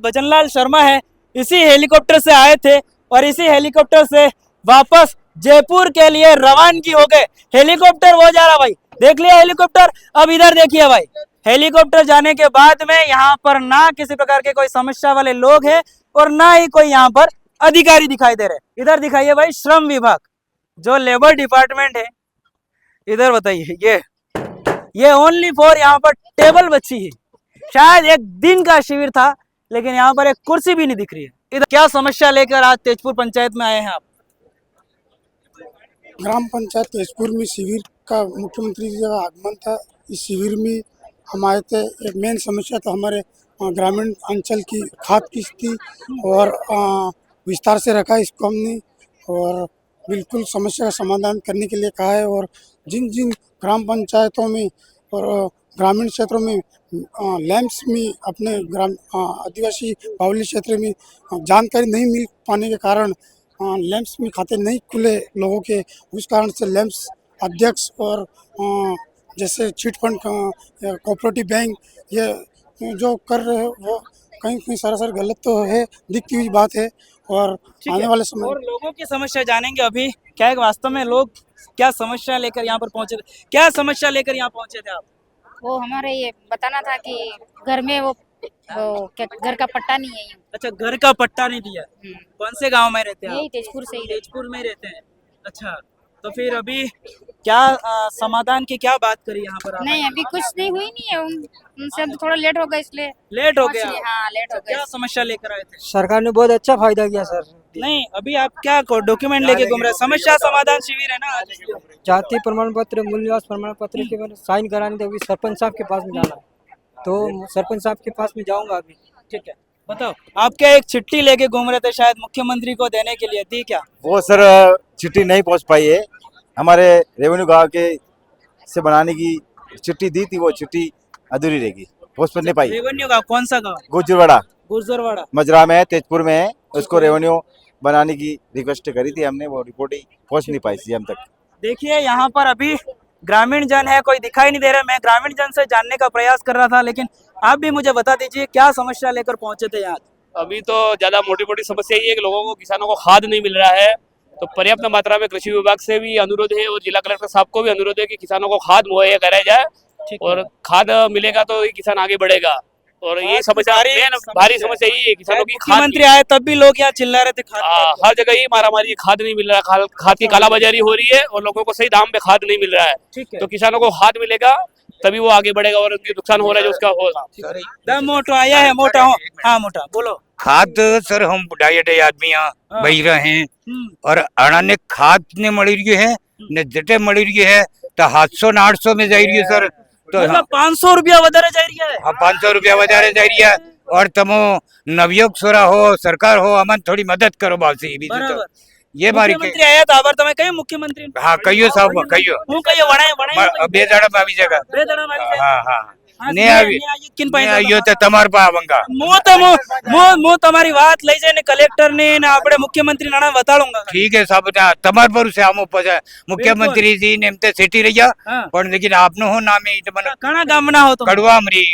भजनलाल शर्मा है, इसी हेलीकॉप्टर से आए थे और इसी हेलीकॉप्टर से वापस जयपुर के लिए रवानगी हो गए। हेलीकॉप्टर वो जा रहा भाई, देख लिया हेलीकॉप्टर। अब इधर देखिए भाई, हेलीकॉप्टर जाने के बाद में यहाँ पर ना किसी प्रकार के कोई समस्या वाले लोग हैं और ना ही कोई यहाँ पर अधिकारी दिखाई दे रहे। इधर दिखाइए भाई, श्रम विभाग जो लेबर डिपार्टमेंट है, इधर बताइए, ये ओनली फॉर यहाँ पर टेबल बची है। शायद एक दिन का शिविर था, लेकिन यहाँ पर एक कुर्सी भी नहीं दिख रही है। इधर क्या समस्या लेकर आज तेजपुर पंचायत में आए हैं आप? ग्राम पंचायत तेजपुर में शिविर का मुख्यमंत्री जी का आगमन था। इस शिविर में हम आए थे। एक मेन समस्या तो हमारे ग्रामीण अंचल की खाद की थी और विस्तार से रखा इसको हमने और बिल्कुल समस्या का समाधान करने के लिए कहा है। और जिन जिन ग्राम पंचायतों में और ग्रामीण क्षेत्रों में लैंप्स में अपने ग्राम आदिवासी बाहुल्य क्षेत्र में जानकारी नहीं मिल पाने के कारण लैंप्स में खाते नहीं खुले लोगों के, उस कारण से लैंप्स अध्यक्ष और जैसे चिट फंड कोऑपरेटिव बैंक ये जो कर रहे हैं वो कहीं कहीं सरासर गलत तो है, दिखती हुई बात है। और आने वाले समय और लोगों की समस्या जानेंगे अभी। क्या है वास्तव में लोग क्या समस्या लेकर यहाँ पर पहुंचे थे? क्या समस्या लेकर यहाँ पहुंचे थे आप? वो हमारे ये बताना था कि घर में वो क्या घर का पट्टा नहीं है। अच्छा, घर का पट्टा नहीं दिया। कौन से गांव में रहते हैं यही आप? तेजपुर से ही तेजपुर में रहते हैं। अच्छा, तो फिर अभी क्या समाधान की क्या बात करी यहाँ पर नहीं, अभी कुछ नहीं हुई नहीं है। उनसे अब थोड़ा लेट हो गया, इसलिए लेट हो गया। हाँ लेट हो क्या गया। समस्या लेकर आए थे? सरकार ने बहुत अच्छा फायदा किया सर। नहीं, अभी आप क्या डॉक्यूमेंट लेके घूम रहे हैं? समस्या समाधान शिविर है ना आज। जाति प्रमाण पत्र, मूल निवास प्रमाण पत्र के बाद साइन कराने थे। अभी सरपंच साहब के पास में जाना है, तो सरपंच साहब के पास में जाऊंगा अभी। ठीक है, बताओ। आप क्या एक चिट्ठी लेके घूम रहे थे शायद मुख्यमंत्री को देने के लिए, थी क्या? वो सर चिट्ठी नहीं पहुंच पाई है। हमारे रेवेन्यू गांव के से बनाने की चिट्ठी दी थी, वो चिट्ठी अधूरी रहेगी, पहुंच नहीं पाई। रेवेन्यू का कौन सा गाँव? गुजरवाड़ा गुजरवाड़ा मजरा में है, तेजपुर में है। उसको रेवेन्यू बनाने की रिक्वेस्ट करी थी हमने, वो रिपोर्ट ही पहुंच नहीं पाई सीएम तक। देखिए यहाँ पर अभी ग्रामीण जन है, कोई दिखाई नहीं दे रहा। मैं ग्रामीण जन से जानने का प्रयास कर रहा था, लेकिन आप भी मुझे बता दीजिए क्या समस्या लेकर पहुंचे थे यहाँ? अभी तो ज्यादा मोटी मोटी समस्या ये है कि लोगों को, किसानों को खाद नहीं मिल रहा है। तो पर्याप्त मात्रा में कृषि विभाग से भी अनुरोध है और जिला कलेक्टर साहब को भी अनुरोध है कि किसानों को खाद मुहैया कराया जाए और खाद मिलेगा तो किसान आगे बढ़ेगा। और ये समस्या भारी समस्या यही है किसानों की। मुख्यमंत्री आए तब भी लोग यहाँ चिल्ला रहे थे खाद। हर जगह ही मारामारी, खाद नहीं मिल रहा, खाद की कालाबाजारी हो रही है और लोगों को सही दाम पे खाद नहीं मिल रहा है। तो किसानों को खाद मिलेगा तभी वो आगे बढ़ेगा और उनकी नुकसान हो रहा है जो उसका होगा। मोटा आया है, मोटा हो। हाँ मोटा बोलो। खाद सर हम डायटे आदमी बही रहे हैं और अणाने खाद ने मड़ी रही है ने जटे मड़ी रही है तो 700 ने 800 में जा रही है सर। तो मतलब 500 रुपया वधारे जा रही है। हाँ 500 रुपया वधारे जा रही है। और तमो नवयुग सोरा हो, सरकार हो, अमन थोड़ी मदद करो बासी बराबर। ये मारी मुख्यमंत्री आया था आभार તમે કયું મુખ્યમંત્રી? हाँ कहियो साहब कहियो હું કયો વણાય बे दाड़ा में આવી जगह। બે દડા મારી જાય। हाँ हाँ ને કિન ને પાઈ આયો તો તમાર પા આવંગા। હું તમારી વાત લઈ જઈને કલેક્ટર ને ને આપણે મુખ્યમંત્રી નાણા બતાડુંગા। ठीक है साहब, તમાર પર છે આમો પછી મુખ્યમંત્રી जी ने એમતે સિટી રહ્યા પણ लेकिन आपनो हो नाम ही મને ઘણા ગામના હો તો કડવામરી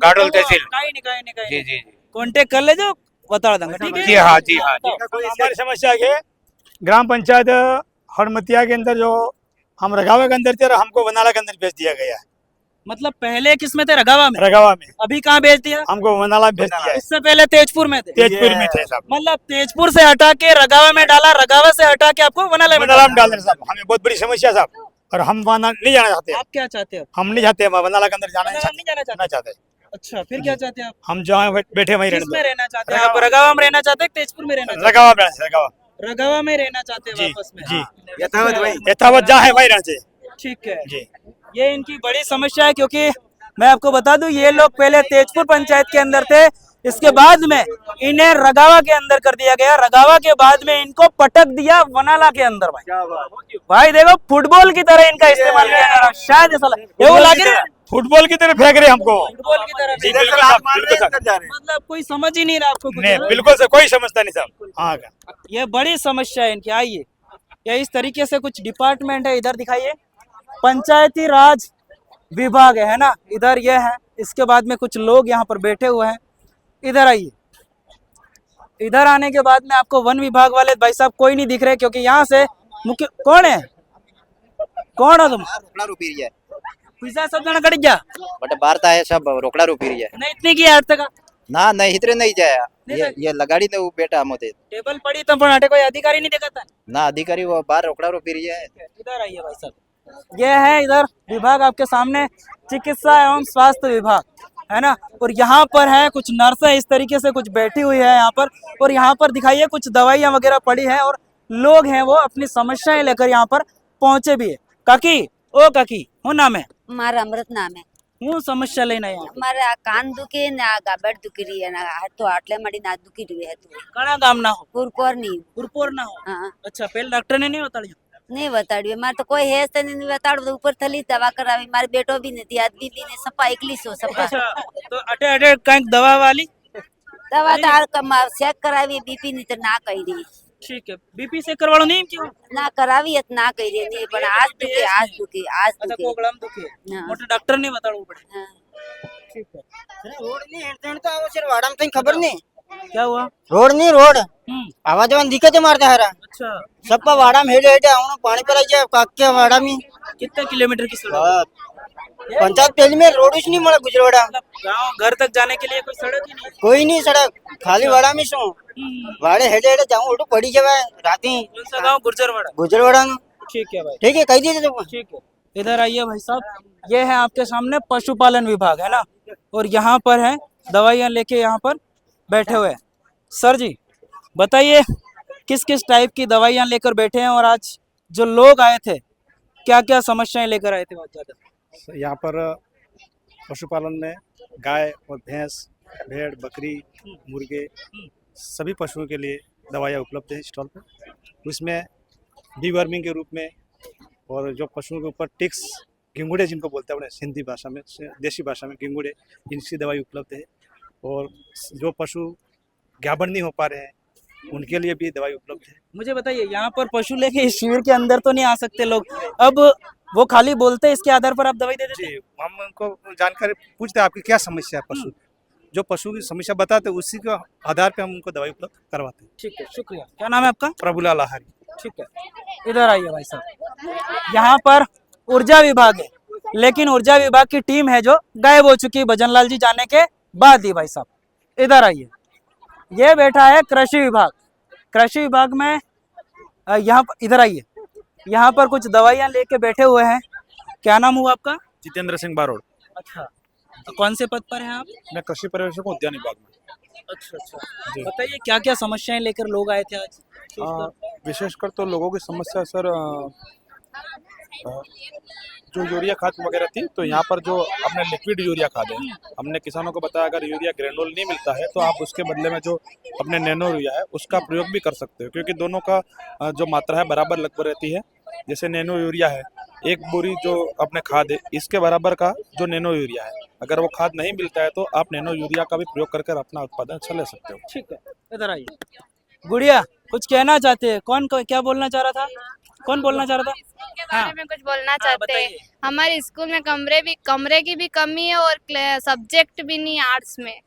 ગાડોલ તहसील। કાઈ નહીં जी जी कांटेक्ट कर लेજો, बता दूंगा। ठीक है जी हाँ जी हाँ जी। हमारी समस्या है ग्राम पंचायत हरमतिया के अंदर जो हम रगावा के अंदर थे, हमको वनाला के अंदर भेज दिया गया है। मतलब पहले किस में थे? रगावा में। रगावा में। अभी कहाँ भेज दिया? हमको वनाला भेज दिया है। इससे पहले तेजपुर में थे। तेजपुर में थे साहब। मतलब तेजपुर से हटा के रगावा में डाला, रगावा से हटा के आपको वनाला में वनाला में डाल देना साहब। हमें बहुत बड़ी समस्या साहब और हम वहाँ नहीं जाना चाहते। आप क्या चाहते हो? हम नहीं चाहते, वनाला के अंदर जाना नहीं चाहते। अच्छा, फिर क्या चाहते हैं आप? हम जहाँ बैठे वहीं रहना चाहते हैं। आप रगावा में रहना चाहते हैं, तेजपुर में रहना चाहते हैं? रगावा में रहना चाहते हैं वापस में। जी यथावत जहाँ है वहीं रहना चाहिए। ठीक है जी। ये इनकी बड़ी समस्या है, क्योंकि मैं आपको बता दूं ये लोग पहले तेजपुर पंचायत के अंदर थे, इसके बाद में इन्हें रगावा के अंदर कर दिया गया। रगावा के बाद में इनको पटक दिया वनाला के अंदर। भाई देखो फुटबॉल की तरह इनका इस्तेमाल किया जा रहा है। शायद ऐसा लगे फुटबॉल की तरह फेंक रहे हमको। फुटबॉल की तरह जी बिल्कुल। मतलब कोई समझ ही नहीं रहा आपको कुछ। नहीं बिल्कुल से कोई समझता नहीं साहब। हाँ ये बड़ी समस्या है इनकी। आइए, ये इस तरीके से कुछ डिपार्टमेंट है। इधर दिखाइए, पंचायती राज विभाग है ना, इधर ये है। इसके बाद में कुछ लोग यहाँ पर बैठे हुए हैं। इधर आइए, इधर आने के बाद में आपको वन विभाग वाले भाई साहब कोई नहीं दिख रहे, क्योंकि यहाँ से मुख्य कौन है, कौन हो तुम? रोकड़ा रूपी रही है पिज्जा सब जना कट जा बट बाहर है सब रोकड़ा रूपी रही है नहीं इतनी की अर्थ का ना नहीं इतने नहीं जाया नहीं ये लगाड़ी ने वो बेटा मोते टेबल पड़ी तो पण अटे कोई अधिकारी नहीं देखा था। ना अधिकारी वो बाहर रोकड़ा रूपी रही है इधर आइए भाई साहब, ये है इधर विभाग आपके सामने, चिकित्सा एवं स्वास्थ्य विभाग है ना। और यहाँ पर है कुछ नर्सें इस तरीके से कुछ बैठी हुई है यहाँ पर, और यहाँ पर दिखाइए कुछ दवाइयाँ वगैरह पड़ी है, और लोग हैं वो अपनी समस्याएं लेकर यहाँ पर पहुंचे भी है। काकी ओ काकी હું નામે મારા અમૃત નામે હું સમસ્યા લઈને આવ્યા? મારે આ કાન દુખે ને આ ગાબડ દુખી રહી અને આ તો આટલે મળીને આ દુખી રહ્યું હતું ઘણા ગામના હો પુરકોરની પુરપોરના હો? હા અચ્છા, પેલા ડોક્ટરને નહીં બતાડ્યું? નહીં બતાડ્યું મારે તો કોઈ હેસ તો નહીં બતાડવું ઉપર થલી દવા કરાવી મારે બેટો બી નથી આદમી બી ને સપા એકલી સો સપા अच्छा, तो अटे अटे कहीं दवा वाली દવા તો આ ચેક કરાવી બીપી ની તો ના કરી ठीक है, बीपी चेक करवाड़ो नहीं क्यों? ના કરાવી જ ના કરી નહીં પણ આજ દુખે આજ દુખે આજ अच्छा, દુખે कोगड़ाम दुखे हाँ। मोटे डॉक्टर नहीं बताड़વું પડે। હા. ठीक है, रोड नहीं हेडते तो आवो सिर वाड़ाम तई खबर नहीं क्या हुआ? रोड नहीं रोड हम्म, आवाज वान दिक्कत मारता हरा अच्छा, सबका वाड़ाम हेडे हेडे आवनो पानी पर आई जाए काके वाड़ा में कितने किलोमीटर की सड़क? पंचायत पेज में रोड ही नहीं मरा गुजरवाड़ा मतलब गांव घर तक जाने के लिए कोई सड़क ही नहीं? कोई नहीं सड़क खाली वाड़ा में सो हम्म, वाड़े हेडे हेडे जाऊं उठो पड़ी जाए राती कौन सा गांव? गुर्जरवाड़ा। गुजरवाड़ा में ठीक है भाई, ठीक है कह दीजिए तो ठीक है। इधर आइए भाई साहब, ये है आपके सामने पशुपालन विभाग है ना, और यहाँ पर है दवाइयाँ लेके यहाँ पर बैठे हुए हैं। सर जी बताइए किस किस टाइप की दवाइयाँ लेकर बैठे हैं, और आज जो लोग आए थे क्या क्या समस्याएं लेकर आए थे बहुत ज्यादा? यहाँ पर पशुपालन में गाय और भैंस, भेड़, बकरी, मुर्गे सभी पशुओं के लिए दवाइयाँ उपलब्ध हैं स्टॉल पर। उसमें डीवर्मिंग के रूप में, और जो पशुओं के ऊपर टिक्स, गिंगुड़े जिनको बोलते हैं अपने हिंदी भाषा में, देसी भाषा में गिंगुड़े, इनकी दवाई उपलब्ध है। और जो पशु गाभिन नहीं हो पा रहे हैं उनके लिए भी दवाई उपलब्ध है। मुझे बताइए, यहाँ पर पशु लेके इस शिविर के अंदर तो नहीं आ सकते लोग, अब वो खाली बोलते हैं, इसके आधार पर आप दवाई दे देते हैं? जी, हम उनको जानकारी पूछते हैं आपकी क्या समस्या है पशु, जो पशु की समस्या बताते हैं उसी के आधार पे हम उनको दवाई उपलब्ध करवाते हैं। ठीक है, शुक्रिया। क्या नाम है आपका? प्रभुलाल आहारी। ठीक है, इधर आइए भाई साहब, यहाँ पर ऊर्जा विभाग है, लेकिन ऊर्जा विभाग की टीम है जो गायब हो चुकी है भजनलाल जी जाने के बाद ही। भाई साहब इधर आइए, ये बैठा है कृषि विभाग। कृषि विभाग में यहाँ पर, इधर आइए, यहाँ पर कुछ दवाइयाँ लेके बैठे हुए हैं। क्या नाम हुआ आपका? जितेंद्र सिंह बारोड़। अच्छा, तो कौन से पद पर हैं आप? मैं कृषि पर्यवेक्षक हूँ उद्यान विभाग में। अच्छा अच्छा, बताइए क्या क्या समस्याएं लेकर लोग आए थे आज? विशेषकर तो लोगों की समस्या सर जो यूरिया खाद वगैरह थी, तो यहाँ पर जो अपने लिक्विड यूरिया खाद है, हमने किसानों को बताया अगर यूरिया ग्रेनुल नहीं मिलता है तो आप उसके बदले में जो अपने नैनो यूरिया है उसका प्रयोग भी कर सकते हो, क्योंकि दोनों का जो मात्रा है बराबर लगभग रहती है। जैसे नैनो यूरिया है, एक बोरी जो अपने खाद है इसके बराबर का जो नैनो यूरिया है, अगर वो खाद नहीं मिलता है तो आप नैनो यूरिया का भी प्रयोग करके अपना उत्पादन अच्छा ले सकते हो। ठीक है, इधर आइए। गुड़िया कुछ कहना चाहते हैं? कौन क्या बोलना चाह रहा था? कौन बोलना चाह रहा था? के बारे में कुछ बोलना चाहते हैं। हमारे स्कूल में कमरे की भी कमी है और सब्जेक्ट भी नहीं आर्ट्स में।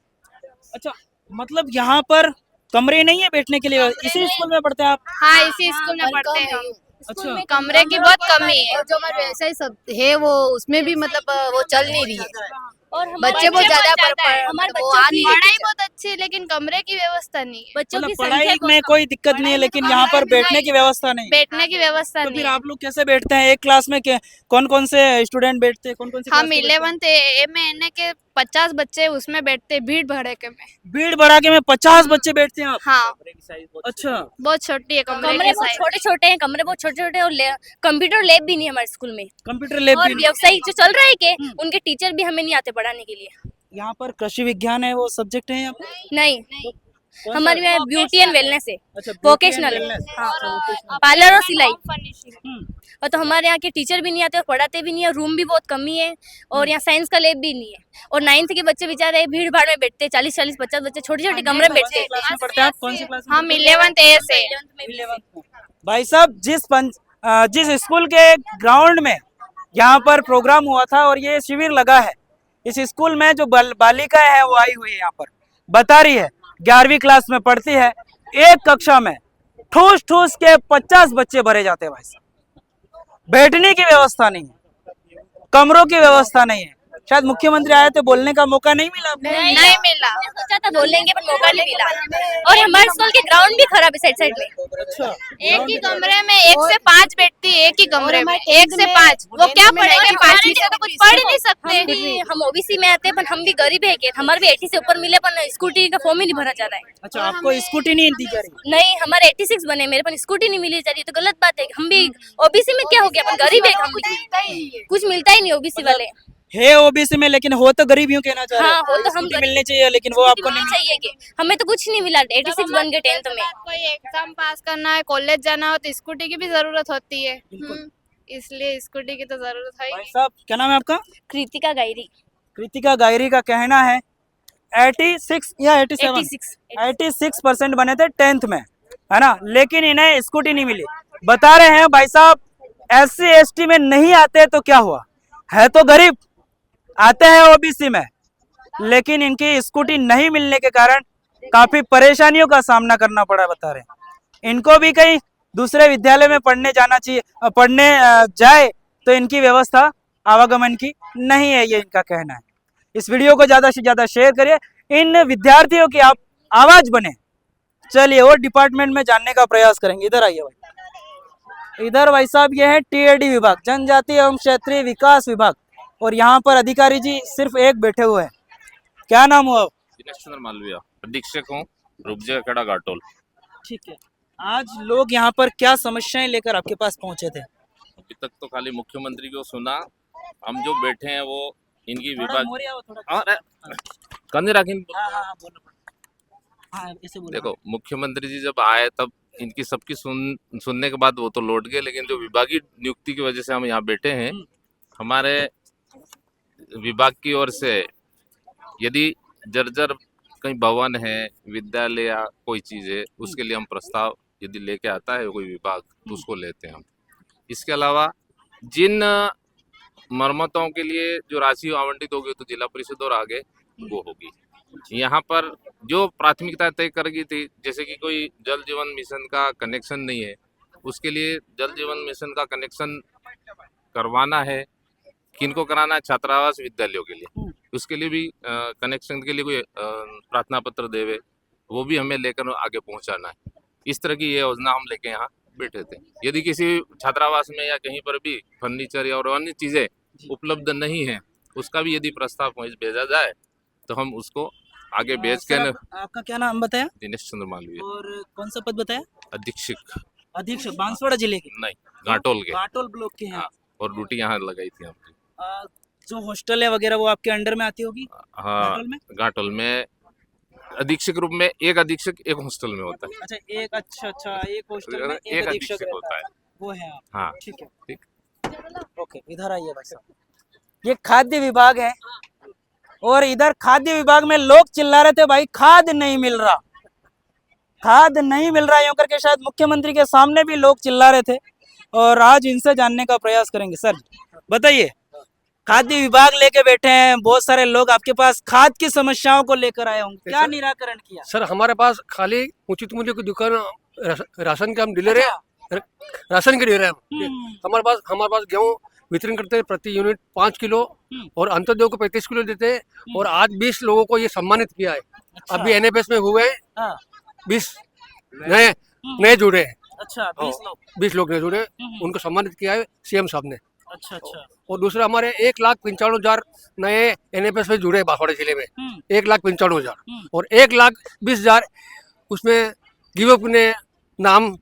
अच्छा, मतलब यहाँ पर कमरे नहीं है बैठने के लिए? इसी स्कूल में पढ़ते हैं आप? हाँ, इसी स्कूल में पढ़ते हैं हम। अच्छा, कमरे की बहुत कमी है। और जो हमारे व्यवसाय सब है वो उसमें भी मतलब वो चल नहीं रही है, और बच्चे बहुत ज्यादा हमारे वो आ नहीं पढ़ाई बहुत अच्छी है लेकिन कमरे की व्यवस्था नहीं है। बच्चों की मतलब पढ़ाई में कोई दिक्कत नहीं है, लेकिन यहाँ पर बैठने की व्यवस्था नहीं। बैठने की व्यवस्था तो नहीं फिर है। आप लोग कैसे बैठते हैं एक क्लास में? कौन कौन से स्टूडेंट बैठते हैं? कौन कौन से? हम 11th ए में एन के 50 बच्चे उसमें बैठते हैं, भीड़ भड़के में। भीड़ भड़ाके में 50 बच्चे बैठते हैं आप? हाँ, अच्छा, बहुत छोटी है कमरे कमरे की बहुत साइज। छोटे छोटे हैं, कमरे बहुत छोटे छोटे और कंप्यूटर लैब भी नहीं है हमारे स्कूल में। कंप्यूटर लैब और भी नहीं। व्यवसाय जो चल रहा है के उनके टीचर भी हमें नहीं आते पढ़ाने के लिए। यहाँ पर कृषि विज्ञान है वो सब्जेक्ट है यहाँ पर? नहीं, कौन सा? हमारे यहाँ ब्यूटी एंड वेलनेस है, अच्छा, वोकेशनल है। wellness। हाँ, पार्लर और सिलाई। हम्म, और तो हमारे यहाँ के टीचर भी नहीं आते और पढ़ाते भी नहीं है, रूम भी बहुत कमी है और यहाँ साइंस का लैब भी नहीं है। और 9th के बच्चे बेचारे भीड़ भाड़ में बैठते हैं, 40-40 50 बच्चे छोटे छोटे कमरे में बैठते हैं। क्लास में पढ़ते हैं आप? कौन सी क्लास में? हम 11th ए से। 11th में। भाई साहब जिस स्कूल के ग्राउंड में यहाँ पर प्रोग्राम हुआ था और ये शिविर लगा है, इस स्कूल में जो बालिकाएं हैं वो आई हुई है यहाँ पर, बता रही है 11वीं क्लास में पढ़ती है, एक कक्षा में ठूस ठूस के 50 बच्चे भरे जाते हैं भाई साहब। बैठने की व्यवस्था नहीं है, कमरों की व्यवस्था नहीं है। शायद मुख्यमंत्री आए थे, बोलने का मौका नहीं मिला आपको? नहीं मिला। सोचा था बोलेंगे पर मौका नहीं मिला। और हमारे स्कूल के ग्राउंड भी खराब है साइड में। अच्छा, एक ही कमरे में 1 से 5 बैठती है, एक ही कमरे में 1 से 5। वो क्या पढ़ेंगे? 5वीं से तो कुछ पढ़ ही नहीं सकते। हम ओबीसी में आते हैं पर हम भी गरीब है के हमारे भी 80 से ऊपर मिले पर स्कूटी का फॉर्म ही नहीं भरा जा रहा है। अच्छा, आपको स्कूटी नहीं दी जा रही? नहीं, हमारे 86 बने, मेरे पर स्कूटी नहीं मिली जा रही, तो गलत बात है। हम भी ओबीसी में क्या हो गया, अपन गरीब है, हम भी कुछ मिलता ही नहीं ओबीसी वाले है ओबीसी में, लेकिन हो तो गरीब यूं कहना चाह रहे हाँ, हो। हो तो हम स्कूटी मिलनी चाहिए, लेकिन वो आपको नहीं चाहिए कि हमें तो कुछ नहीं मिला। 86 बन गए 10th में। कोई एग्जाम पास करना है, कॉलेज जाना हो तो स्कूटी की भी जरूरत होती है। इसलिए स्कूटी की तो जरूरत है। भाई साहब, क्या नाम है आपका? कृतिका गायरी। कृतिका गायरी का कहना है 86 या 86% बने थे 10th में, है ना, लेकिन इन्हें स्कूटी नहीं मिली। बता रहे हैं भाई साहब, SC ST में नहीं आते तो क्या हुआ, है तो गरीब, आते हैं ओबीसी में, लेकिन इनकी स्कूटी नहीं मिलने के कारण काफी परेशानियों का सामना करना पड़ा। बता रहे हैं इनको भी कहीं दूसरे विद्यालय में पढ़ने जाना चाहिए, पढ़ने जाए तो इनकी व्यवस्था आवागमन की नहीं है, ये इनका कहना है। इस वीडियो को ज्यादा से ज्यादा शेयर करिए, इन विद्यार्थियों की आप आवाज बने। चलिए और डिपार्टमेंट में जानने का प्रयास करेंगे। इधर आइए भाई, इधर भाई साहब ये है TAD विभाग, जनजातीय एवं क्षेत्रीय विकास विभाग, और यहाँ पर अधिकारी जी सिर्फ एक बैठे हुए हैं। क्या नाम हुआ? दिनेश चंद्र मालविया, अधीक्षक हूँ, रूपजा खेड़ा घाटोल। ठीक है, आज लोग यहाँ पर क्या समस्याएं लेकर आपके पास पहुंचे थे? अभी तक तो खाली मुख्यमंत्री को सुना, हम जो बैठे हैं वो इनकी विभाग कंधे राखी। देखो, मुख्यमंत्री जी जब आए तब इनकी सबकी सुनने के बाद वो तो लौट गए, लेकिन जो विभागीय नियुक्ति की वजह से हम यहाँ बैठे हैं, हमारे विभाग की ओर से यदि जर्जर कहीं भवन है, विद्यालय या कोई चीज है, उसके लिए हम प्रस्ताव यदि लेके आता है कोई विभाग तो उसको लेते हैं हम। इसके अलावा जिन मरम्मतों के लिए जो राशि आवंटित होगी तो जिला परिषद और आगे वो होगी। यहाँ पर जो प्राथमिकता तय कर गई थी, जैसे कि कोई जल जीवन मिशन का कनेक्शन नहीं है, उसके लिए जल जीवन मिशन का कनेक्शन करवाना है। किनको कराना है? छात्रावास विद्यालयों के लिए, उसके लिए भी कनेक्शन के लिए कोई प्रार्थना पत्र देवे, वो भी हमें लेकर आगे पहुंचाना है। इस तरह की ये योजना हम लेके यहाँ बैठे थे। यदि किसी छात्रावास में या कहीं पर भी फर्नीचर या और अन्य चीजें उपलब्ध नहीं है, उसका भी यदि प्रस्ताव भेजा जाए तो हम उसको आगे भेज के। आपका क्या नाम बताया? दिनेश चंद्र मालविया। और कौन सा पद बताया? अधीक्षक। अधीक्षक बांसवाड़ा जिले के? नहीं, घाटोल के। घाटोल ब्लॉक के हैं। और ड्यूटी यहाँ लगाई थी हमने। जो हॉस्टल है वगैरह वो आपके अंडर में आती होगी? हाँ, घाटोल में अधीक्षक रूप में एक अधीक्षक एक हॉस्टल में होता है। अच्छा, एक एक हॉस्टल में एक अधीक्षक होता है, वो है आप। हाँ, ठीक है, ठीक। ओके, इधर आइए भाई साहब, ये खाद्य विभाग है, और इधर खाद्य विभाग में लोग चिल्ला रहे थे भाई खाद नहीं मिल रहा, खाद नहीं मिल रहा, यूं करके शायद मुख्यमंत्री के सामने भी लोग चिल्ला रहे थे, और आज इनसे जानने का प्रयास करेंगे। सर बताइए, खाद्य विभाग लेके बैठे हैं, बहुत सारे लोग आपके पास खाद की समस्याओं को लेकर आए होंगे, क्या निराकरण किया? सर, हमारे पास खाली उचित मूल्य की दुकान राशन के हम डीलर है, राशन के डीलर है। हमारे पास गेहूँ वितरण करते हैं प्रति यूनिट 5 किलो, और अंत्योदय को 35 किलो देते हैं, और आज 20 लोगों को ये सम्मानित किया है। अभी NFS में हुए 20 नए जुड़े हैं। अच्छा, 20 लोग नए जुड़े, उनको सम्मानित किया है CM साहब ने। अच्छा। और दूसरा हमारे 1,95,000 नए NFS में जुड़े बांसवाड़ा जिले में, 1,95,000, और 1,20,000 उसमें गिवअप ने नाम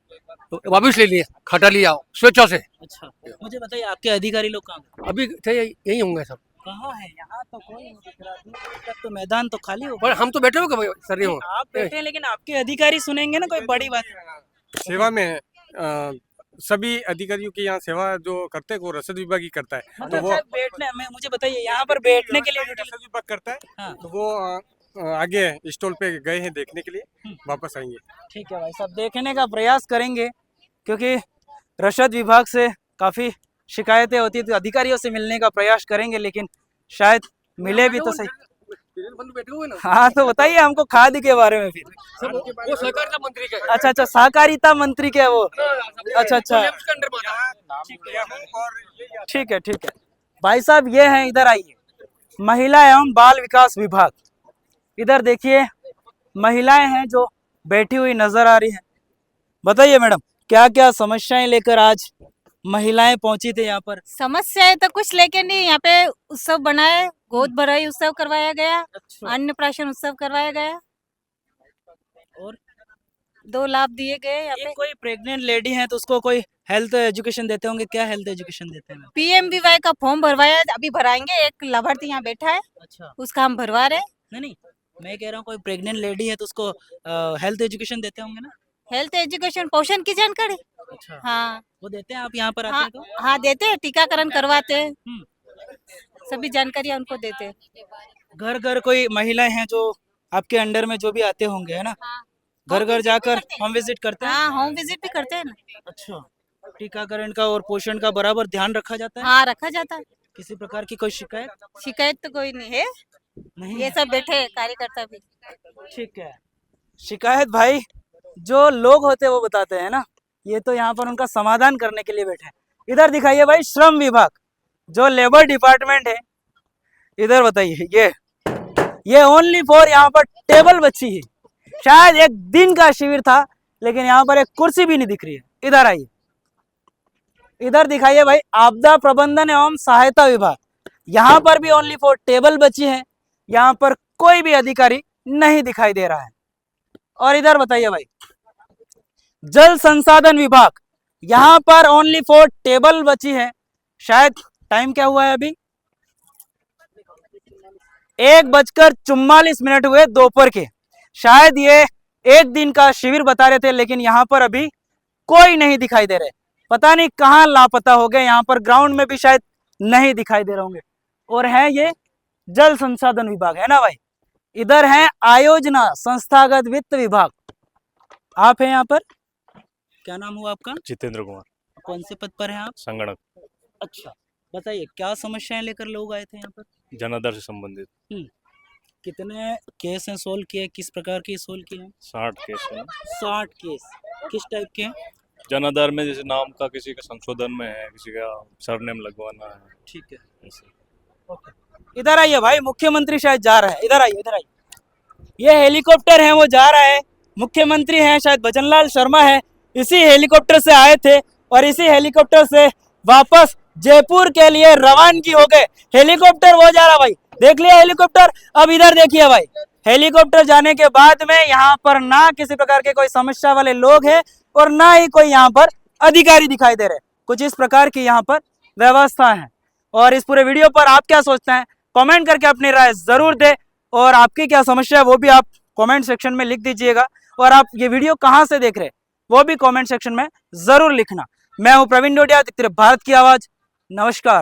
वापिस ले लिए, खटा लिया स्वेच्छा से। अच्छा, मुझे बताइए आपके अधिकारी लोग कहाँ? अभी थे यही होंगे सब। कहाँ है? यहाँ तो कोई नहीं दिख रहा, दूर तक तो मैदान तो खाली हो। पर हम तो बैठे हो सर, आप बैठे हैं, लेकिन आपके अधिकारी सुनेंगे ना, कोई बड़ी बात। सेवा में सभी अधिकारियों की यहाँ सेवा जो करते हैं वो रसद विभाग ही करता है। तो वो बैठने में, मुझे बताइए, यहाँ पर बैठने के लिए रसद विभाग करता है। तो वो आगे स्टॉल पे गए हैं देखने के लिए, वापस आएंगे। ठीक है भाई साहब, देखने का प्रयास करेंगे, क्योंकि रसद विभाग से काफी शिकायतें होती है, तो अधिकारियों से मिलने का प्रयास करेंगे, लेकिन शायद मिले भी तो सही। बंधु बैठे हुए ना। हाँ तो बताइए हमको खादी के बारे में फिर। वो सहकारिता मंत्री का है। अच्छा अच्छा, सहकारिता मंत्री के है वो। अच्छा अच्छा, उसके अंडर में आता है। ठीक है ठीक है। भाई साहब ये हैं, इधर आइए, महिला एवं बाल विकास विभाग। इधर देखिए महिलाएं हैं जो बैठी हुई नजर आ रही हैं। बताइए मैडम, क्या क्या समस्याएं लेकर आज महिलाएं पहुंची थी यहाँ पर? समस्याएं तो कुछ लेके नहीं, यहाँ पे उत्सव बनाए, गोद भराई उत्सव करवाया गया, अन्नप्राशन उत्सव करवाया गया और 2 लाभ दिए गए। यहाँ पे कोई प्रेग्नेंट लेडी है तो उसको कोई हेल्थ एजुकेशन देते होंगे, क्या हेल्थ एजुकेशन देते हैं? PMVY का फॉर्म भरवाया, अभी भराएंगे। एक लाभार्थी यहाँ बैठा है, अच्छा, उसका हम भरवा रहे। नहीं मैं कह रहा हूँ कोई प्रेग्नेंट लेडी है तो उसको हेल्थ एजुकेशन देते होंगे ना? हेल्थ एजुकेशन पोषण की जानकारी। अच्छा, हाँ वो देते हैं, आप यहाँ पर आते हाँ हैं तो? हाँ देते हैं, टीकाकरण करवाते हैं, सभी जानकारी उनको देते हैं। घर घर कोई महिलाएं हैं जो आपके अंडर में जो भी आते होंगे, है ना? घर घर जाकर होम विजिट करते हैं? हाँ होम विजिट भी करते हैं ना। अच्छा, टीकाकरण का और पोषण का बराबर ध्यान रखा जाता है? हाँ रखा जाता है। किसी प्रकार की कोई शिकायत? शिकायत तो कोई नहीं है, नहीं ये सब बैठे हैं कार्यकर्ता भी। ठीक है। शिकायत भाई जो लोग होते हैं वो बताते हैं ना, ये तो यहाँ पर उनका समाधान करने के लिए बैठे हैं। इधर दिखाइए भाई श्रम विभाग, जो लेबर डिपार्टमेंट है। इधर बताइए, ये ओनली फॉर यहाँ पर टेबल बची है। शायद एक दिन का शिविर था, लेकिन यहाँ पर एक कुर्सी भी नहीं दिख रही है। इधर आइए, इधर दिखाइए भाई आपदा प्रबंधन एवं सहायता विभाग। यहाँ पर भी ओनली फॉर टेबल बची है, यहाँ पर कोई भी अधिकारी नहीं दिखाई दे रहा है। और इधर बताइए भाई जल संसाधन विभाग, यहाँ पर ओनली फॉर टेबल बची है। शायद टाइम क्या हुआ है अभी? 1:44 हुए दोपहर के। शायद ये एक दिन का शिविर बता रहे थे, लेकिन यहाँ पर अभी कोई नहीं दिखाई दे रहे। पता नहीं कहाँ लापता हो गए, यहाँ पर ग्राउंड में भी शायद नहीं दिखाई दे रहे होंगे। और है ये जल संसाधन विभाग, है ना भाई? इधर है आयोजना संस्थागत वित्त विभाग। आप हैं यहाँ पर, क्या नाम हुआ आपका? जितेंद्र कुमार। कौन से पद पर हैं आप? संगणक। अच्छा, बताइए क्या समस्याएं लेकर लोग आए थे यहाँ पर? जन आधार से संबंधित कितने केस हैं सोल्व किए, किस प्रकार के सोल्व किए हैं? 60 केस हैं। 60 केस, किस टाइप के हैं? जन आधार में जैसे नाम का किसी का संशोधन में है, किसी का सरनेम लगवाना है। ठीक है, ओके। इधर आइए भाई, मुख्यमंत्री शायद जा रहा है। इधर आइए, इधर आइए। ये हेलीकॉप्टर है, वो जा रहा है। मुख्यमंत्री हैं शायद भजनलाल शर्मा है, इसी हेलीकॉप्टर से आए थे और इसी हेलीकॉप्टर से वापस जयपुर के लिए रवानगी हो गए। हेलीकॉप्टर वो जा रहा भाई, देख लिया हेलीकॉप्टर। अब इधर देखिए भाई, हेलीकॉप्टर जाने के बाद में यहाँ पर ना किसी प्रकार के कोई समस्या वाले लोग हैं और ना ही कोई यहाँ पर अधिकारी दिखाई दे रहे। कुछ इस प्रकार की यहाँ पर व्यवस्था है। और इस पूरे वीडियो पर आप क्या सोचते हैं, कमेंट करके अपनी राय जरूर दे। और आपकी क्या समस्या है वो भी आप कमेंट सेक्शन में लिख दीजिएगा। और आप ये वीडियो कहाँ से देख रहे हैं वो भी कमेंट सेक्शन में जरूर लिखना। मैं हूं प्रवीण डोडिया, देखते रहिए भारत की आवाज। नमस्कार।